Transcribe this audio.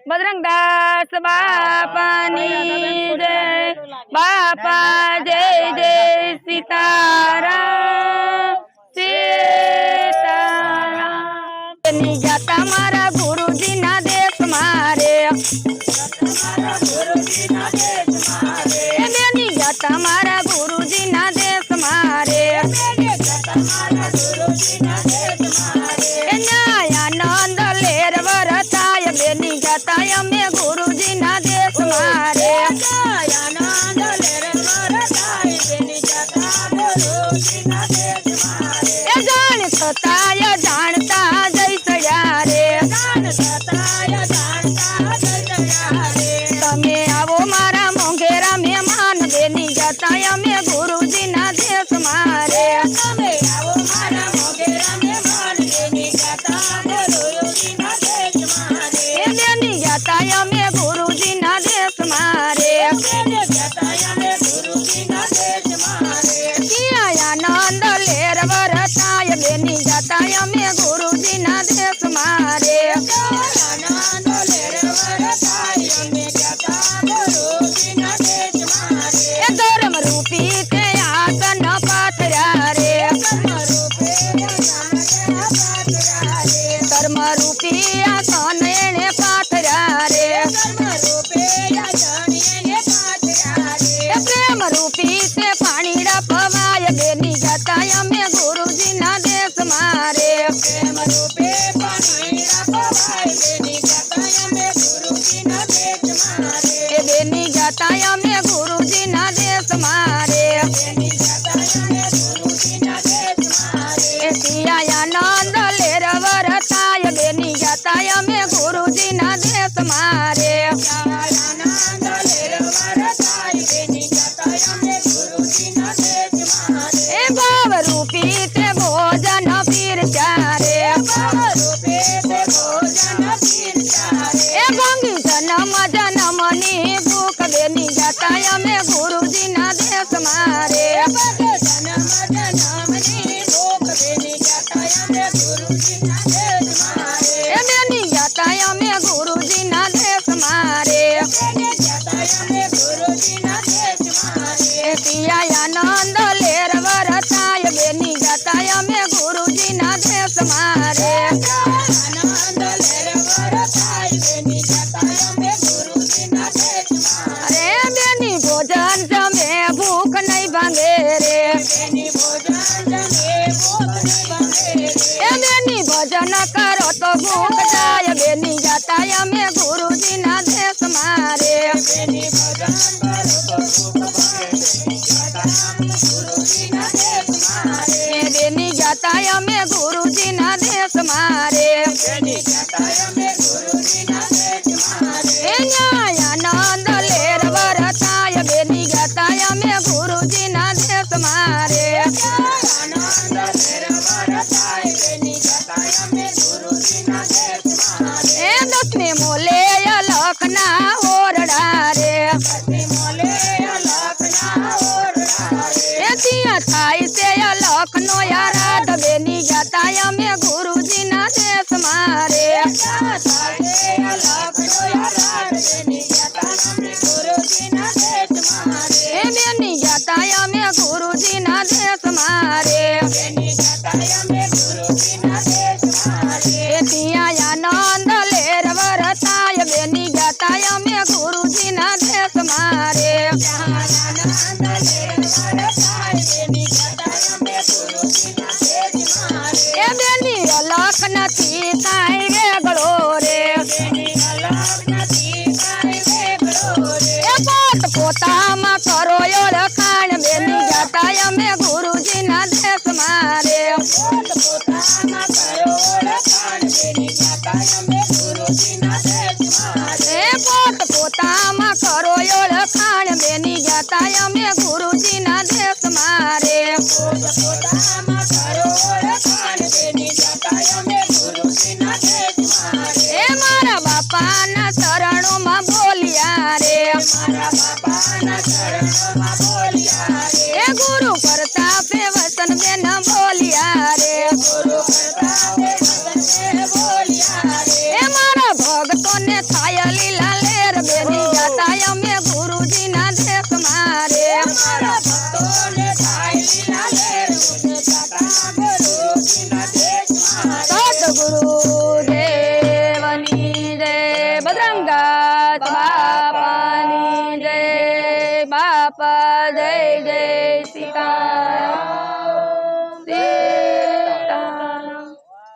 बजरंगदास बापानी जय। बापा जय जय सीताराम सीताराम। बेनी जाता मारा गुरुजी ना देश मारे, बेनी जाता मारा गुरुजी ना देश मारे। न्यायानंद लेर वरताय बेनी जाता में गुरुजी ना देश मारे। जानता जैसया रे तमे आवो मारा मोंगेरा मेहमान बेनी जाता में गुरुजी ना देश मारे। बेनी जाता में गुरुजी ना देश मारे। आनंद लेर वरताय बेनी जाता में गुरुजी ना देश मारे। धर्म रूपी ते आसन पाथरा रे, धर्म रूपी आसन एने पाथरा रे। प्रेम रूपी से पानी पवाय बेनी जाता में गुरुजी ना देश मारे। प्रेम रूपे पानी पवाय बेनी जाता में गुरुजी ना देश मारे। बेनी जाता में गुरुजी ना देश मारे। बेनी जाता में गुरुजी ना देश मारे। सिया आनंद लेर वरताय बेनी जाता में गुरुजी ना देश मारे। आनंद लेर वरताय बेनी जाता में गुरुजी ना देश मारे। भाव रूपी ते भोजन पीर चारे, भंगी जन्म जनमनी भूख बेनी जाता में गुरुजी ना देश मारे। बेनी जाता में गुरुजी ना देश मारे। पिया आनंद लेर वरताय बेनी जाता में गुरुजी ना देश मारे। अरे बेनी भोजन जमे भूख नहीं भांगे रे, बेनी भजन करो तो भूख जाय बेनी जाता में गुरुजी ना देश मारे। बेनी जाता में गुरुजी ना देश मारे। न्यायानंद लेर वरताय बेनी जाता में गुरुजी ना देश मारे। दसवें मोले लखना होरड़ा रे, थाई से लखनो याराद बेनी जाता में गुरुजी ना देश मारे। बेनी जाता में गुरुजी ना देश मारे। आनंद लेर वरताय बेनी जाता में गुरुजी ना देश मारे। बेनी लखन थी ताई वेगड़ो रे, पोता मा करो खान बेनी जाता में गुरुजी ना देश मारे। पोत पोता मा करो खान बेनी जाता में गुरुजी ना देश मारे। मारा बापा ना शरणों में बोलिया रे, गुरु प्रताप वचन बेन बोलिया रे। मारा भक्तों ने थाय થાય લીલા લેર બેની જતા અમે ગુરુજીના દેશ મારે મારા ભક્તોને થાય લીલા લેર ગુને જાતા ગુરુજીના દેશમાં રે. સદગુરુ દેવની જય બજરંગદાસ બાપાની જય બાપા જય જય સીતારામ.